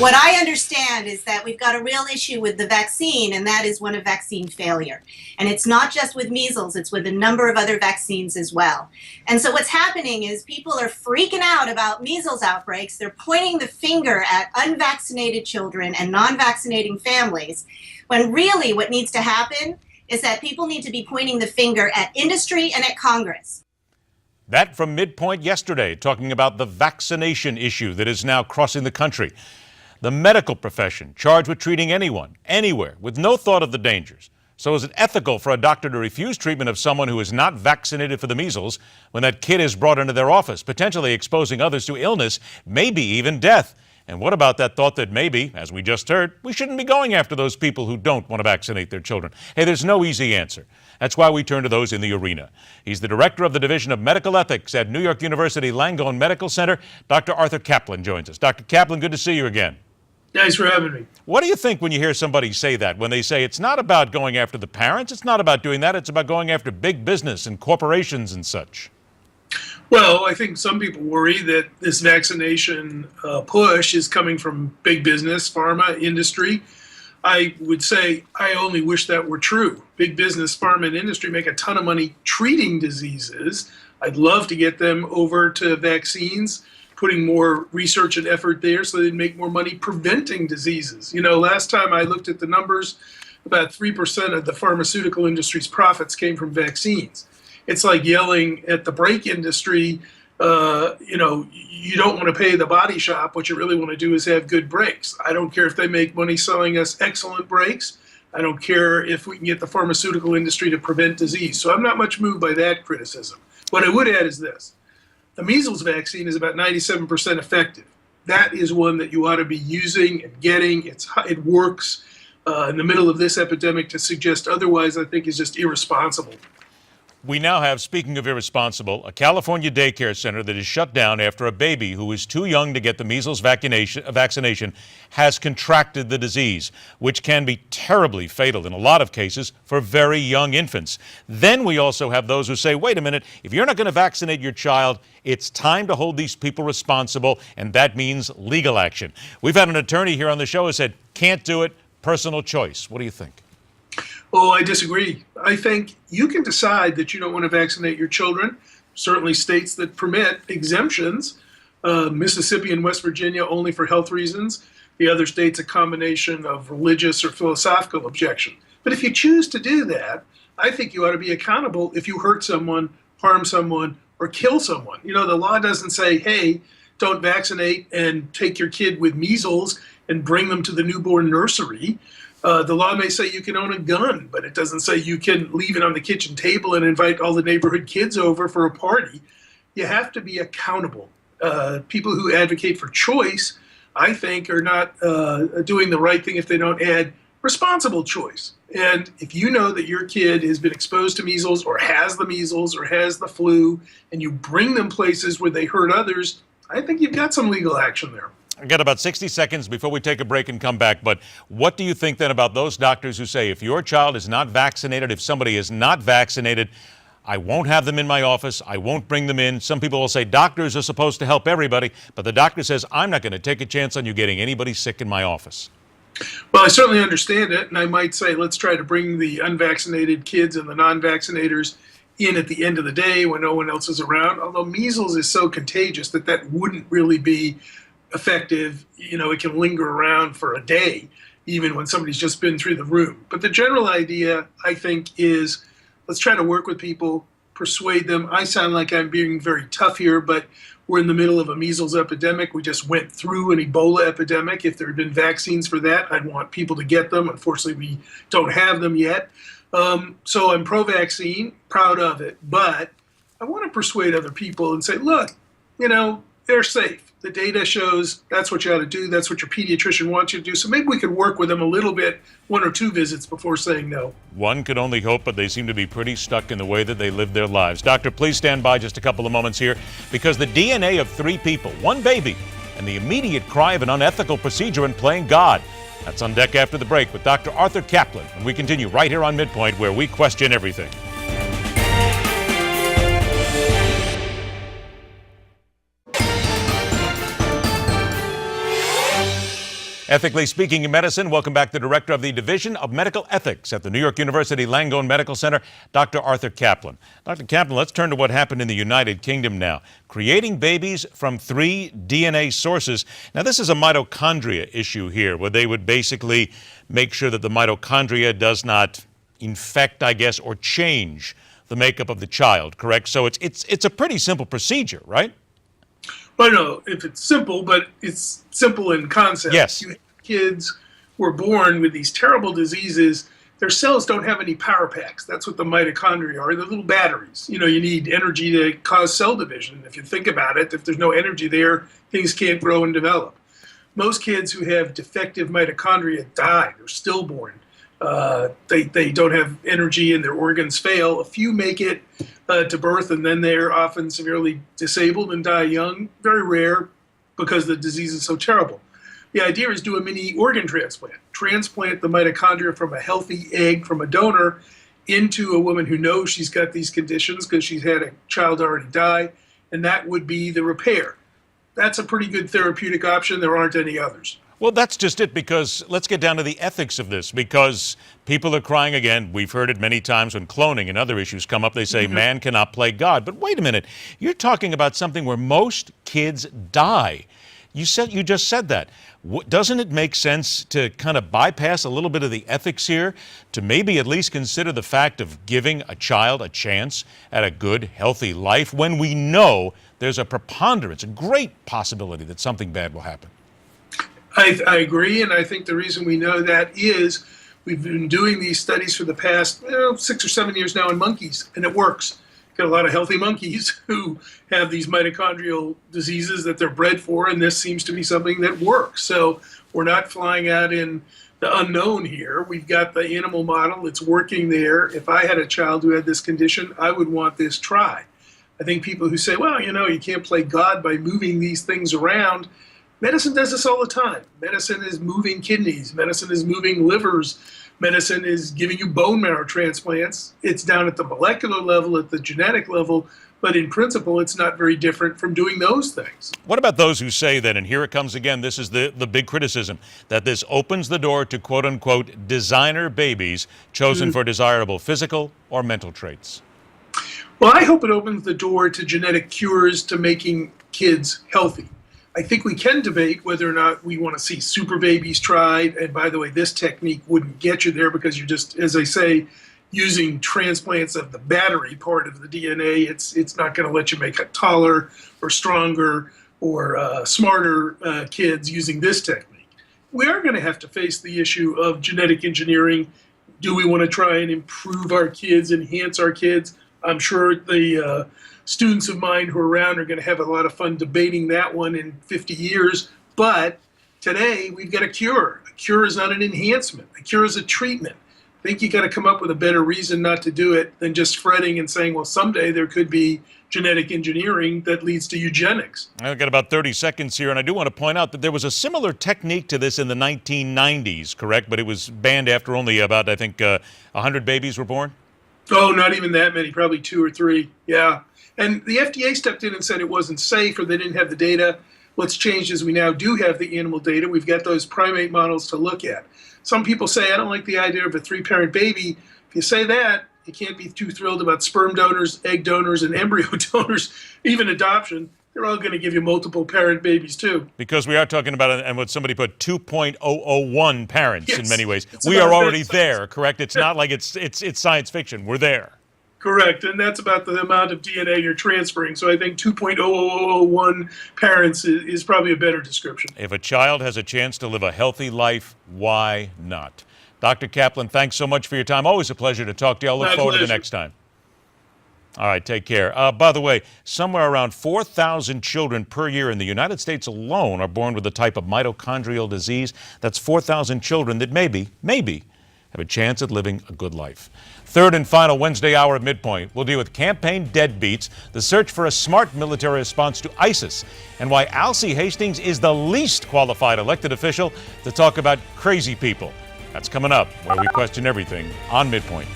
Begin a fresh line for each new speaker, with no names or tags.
What I understand is that we've got a real issue with the vaccine, and that is one of vaccine failure. And it's not just with measles, it's with a number of other vaccines as well. And so what's happening is people are freaking out about measles outbreaks. They're pointing the finger at unvaccinated children and non-vaccinating families, when really what needs to happen is that people need to be pointing the finger at industry and at Congress.
That from MidPoint yesterday, talking about the vaccination issue that is now crossing the country. The medical profession charged with treating anyone, anywhere, with no thought of the dangers. So is it ethical for a doctor to refuse treatment of someone who is not vaccinated for the measles when that kid is brought into their office, potentially exposing others to illness, maybe even death? And what about that thought that maybe, as we just heard, we shouldn't be going after those people who don't want to vaccinate their children? Hey, there's no easy answer. That's why we turn to those in the arena. He's the director of the Division of Medical Ethics at New York University Langone Medical Center. Dr. Arthur Caplan joins us. Dr. Caplan, good to see you again.
Thanks for having me.
What do you think when you hear somebody say that, when they say it's not about going after the parents, it's not about doing that, it's about going after big business and corporations and such?
Well, I think some people worry that this vaccination push is coming from big business, pharma, industry. I would say I only wish that were true. Big business, pharma, and industry make a ton of money treating diseases. I'd love to get them over to vaccines, putting more research and effort there so they'd make more money preventing diseases. You know, last time I looked at the numbers, about 3% of the pharmaceutical industry's profits came from vaccines. It's like yelling at the brake industry, you don't want to pay the body shop. What you really want to do is have good brakes. I don't care if they make money selling us excellent brakes. I don't care if we can get the pharmaceutical industry to prevent disease. So I'm not much moved by that criticism. What I would add is this. The measles vaccine is about 97% effective. That is one that you ought to be using and getting. It works in the middle of this epidemic. To suggest otherwise, I think, is just irresponsible.
We now have, speaking of irresponsible, a California daycare center that is shut down after a baby who is too young to get the measles vaccination has contracted the disease, which can be terribly fatal in a lot of cases for very young infants. Then we also have those who say, wait a minute, if you're not going to vaccinate your child, it's time to hold these people responsible, and that means legal action. We've had an attorney here on the show who said, can't do it, personal choice. What do you think?
Oh, I disagree. I think you can decide that you don't want to vaccinate your children. Certainly states that permit exemptions. Mississippi and West Virginia only for health reasons. The other states a combination of religious or philosophical objection. But if you choose to do that, I think you ought to be accountable if you hurt someone, harm someone, or kill someone. You know, the law doesn't say, hey, don't vaccinate and take your kid with measles and bring them to the newborn nursery. The law may say you can own a gun, but it doesn't say you can leave it on the kitchen table and invite all the neighborhood kids over for a party. You have to be accountable. People who advocate for choice, I think, are not doing the right thing if they don't add responsible choice. And if you know that your kid has been exposed to measles or has the measles or has the flu, and you bring them places where they hurt others, I think you've got some legal action there.
I've got about 60 seconds before we take a break and come back. But what do you think then about those doctors who say if your child is not vaccinated, if somebody is not vaccinated, I won't have them in my office, I won't bring them in? Some people will say doctors are supposed to help everybody, but the doctor says I'm not going to take a chance on you getting anybody sick in my office.
Well, I certainly understand it, and I might say let's try to bring the unvaccinated kids and the non-vaccinators in at the end of the day when no one else is around, although measles is so contagious that wouldn't really be effective. You know, it can linger around for a day, even when somebody's just been through the room. But the general idea, I think, is let's try to work with people, persuade them. I sound like I'm being very tough here, but we're in the middle of a measles epidemic. We just went through an Ebola epidemic. If there had been vaccines for that, I'd want people to get them. Unfortunately, we don't have them yet. So I'm pro-vaccine, proud of it, but I want to persuade other people and say, look, you know, they're safe. The data shows that's what you ought to do. That's what your pediatrician wants you to do. So maybe we could work with them a little bit, 1 or 2 visits before saying no.
One could only hope, but they seem to be pretty stuck in the way that they live their lives. Doctor, please stand by just a couple of moments here, because the DNA of 3 people, 1 baby, and the immediate cry of an unethical procedure in playing God. That's on deck after the break with Dr. Arthur Caplan. And we continue right here on MidPoint, where we question everything. Ethically Speaking in Medicine, welcome back the Director of the Division of Medical Ethics at the New York University Langone Medical Center, Dr. Arthur Caplan. Dr. Caplan, let's turn to what happened in the United Kingdom now. Creating babies from 3 DNA sources. Now, this is a mitochondria issue here, where they would basically make sure that the mitochondria does not infect, I guess, or change the makeup of the child, correct? So it's a pretty simple procedure, right?
Well, no, if it's simple, but it's simple in concept.
Yes.
You have kids who are born with these terrible diseases. Their cells don't have any power packs. That's what the mitochondria are. They're little batteries. You need energy to cause cell division. If you think about it, if there's no energy there, things can't grow and develop. Most kids who have defective mitochondria die. They're stillborn. They don't have energy and their organs fail. A few make it to birth, and then they're often severely disabled and die young. Very rare, because the disease is so terrible. The idea is do a mini organ transplant. Transplant the mitochondria from a healthy egg from a donor into a woman who knows she's got these conditions because she's had a child already die, and that would be the repair. That's a pretty good therapeutic option. There aren't any others.
Well, that's just it, because let's get down to the ethics of this, because people are crying again. We've heard it many times when cloning and other issues come up. They say man cannot play God. But wait a minute. You're talking about something where most kids die. You just said that. Doesn't it make sense to kind of bypass a little bit of the ethics here, to maybe at least consider the fact of giving a child a chance at a good, healthy life when we know there's a preponderance, a great possibility that something bad will happen?
I agree, and I think the reason we know that is we've been doing these studies for the past 6 or 7 years now in monkeys, and it works. Got a lot of healthy monkeys who have these mitochondrial diseases that they're bred for, and this seems to be something that works. So we're not flying out in the unknown here. We've got the animal model. It's working there. If I had a child who had this condition, I would want this tried. I think people who say, well, you can't play God by moving these things around. Medicine does this all the time. Medicine is moving kidneys. Medicine is moving livers. Medicine is giving you bone marrow transplants. It's down at the molecular level, at the genetic level, but in principle, it's not very different from doing those things.
What about those who say that, and here it comes again, this is the big criticism, that this opens the door to quote-unquote designer babies chosen for desirable physical or mental traits?
Well, I hope it opens the door to genetic cures, to making kids healthy. I think we can debate whether or not we want to see super babies tried. And by the way, this technique wouldn't get you there, because you're just, as I say, using transplants of the battery part of the DNA. It's not going to let you make taller or stronger or smarter kids using this technique. We are going to have to face the issue of genetic engineering. Do we want to try and improve our kids, enhance our kids? I'm sure the students of mine who are around are going to have a lot of fun debating that one in 50 years. But today, we've got a cure. A cure is not an enhancement. A cure is a treatment. I think you got to come up with a better reason not to do it than just fretting and saying, well, someday there could be genetic engineering that leads to eugenics.
I've got about 30 seconds here, and I do want to point out that there was a similar technique to this in the 1990s, correct? But it was banned after only about, I think, 100 babies were born?
Oh, not even that many, probably 2 or 3, yeah. And the FDA stepped in and said it wasn't safe, or they didn't have the data. What's changed is we now do have the animal data. We've got those primate models to look at. Some people say, I don't like the idea of a 3-parent baby. If you say that, you can't be too thrilled about sperm donors, egg donors, and embryo donors, even adoption. They're all going to give you multiple parent babies too.
Because we are talking about, and what somebody put, 2.001 parents in many ways.
It's
We are
about
already
that
there, correct? It's not like it's science fiction. We're there.
Correct, and that's about the amount of DNA you're transferring. So I think 2.0001 parents is probably a better description.
If a child has a chance to live a healthy life, why not? Dr. Caplan, thanks so much for your time. Always a pleasure to talk to you. I'll look forward to the next time. All right, take care. By the way, somewhere around 4,000 children per year in the United States alone are born with a type of mitochondrial disease. That's 4,000 children that maybe have a chance at living a good life. Third and final Wednesday hour at MidPoint, we'll deal with campaign deadbeats, the search for a smart military response to ISIS, and why Alcee Hastings is the least qualified elected official to talk about crazy people. That's coming up, where we question everything on MidPoint.